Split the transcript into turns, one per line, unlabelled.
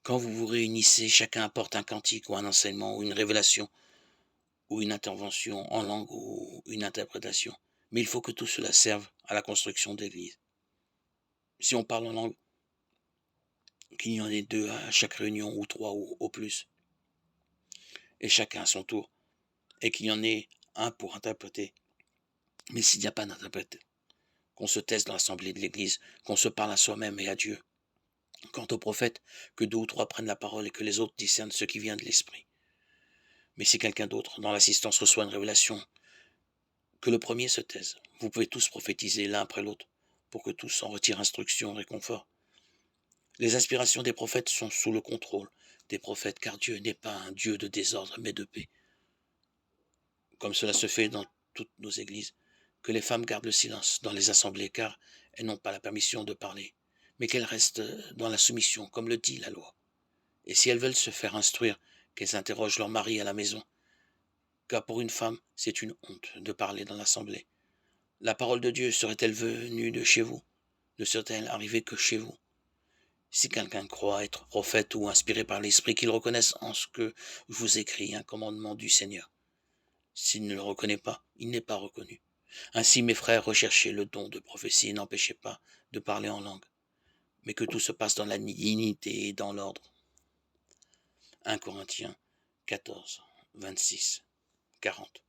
Quand vous vous réunissez, chacun apporte un cantique ou un enseignement ou une révélation ou une intervention en langue ou une interprétation. Mais il faut que tout cela serve à la construction de l'Église. Si on parle en langue, qu'il y en ait deux à chaque réunion ou trois ou au plus, et chacun à son tour, et qu'il y en ait un pour interpréter. Mais s'il n'y a pas d'interprète, qu'on se taise dans l'assemblée de l'Église, qu'on se parle à soi-même et à Dieu. Quant au prophète, que deux ou trois prennent la parole et que les autres discernent ce qui vient de l'Esprit. Mais si quelqu'un d'autre, dans l'assistance, reçoit une révélation, que le premier se taise. Vous pouvez tous prophétiser l'un après l'autre, pour que tous en retirent instruction et réconfort. Les inspirations des prophètes sont sous le contrôle des prophètes, car Dieu n'est pas un Dieu de désordre, mais de paix. Comme cela se fait dans toutes nos églises, que les femmes gardent le silence dans les assemblées, car elles n'ont pas la permission de parler, mais qu'elles restent dans la soumission, comme le dit la loi. Et si elles veulent se faire instruire, qu'elles interrogent leur mari à la maison, car pour une femme, c'est une honte de parler dans l'assemblée. La parole de Dieu serait-elle venue de chez vous? Ne serait-elle arrivée que chez vous? Si quelqu'un croit être prophète ou inspiré par l'Esprit, qu'il reconnaisse en ce que je vous écris un commandement du Seigneur. S'il ne le reconnaît pas, il n'est pas reconnu. Ainsi, mes frères, recherchez le don de prophétie et n'empêchez pas de parler en langue, mais que tout se passe dans la dignité et dans l'ordre. 1 Corinthiens 14, 26, 40.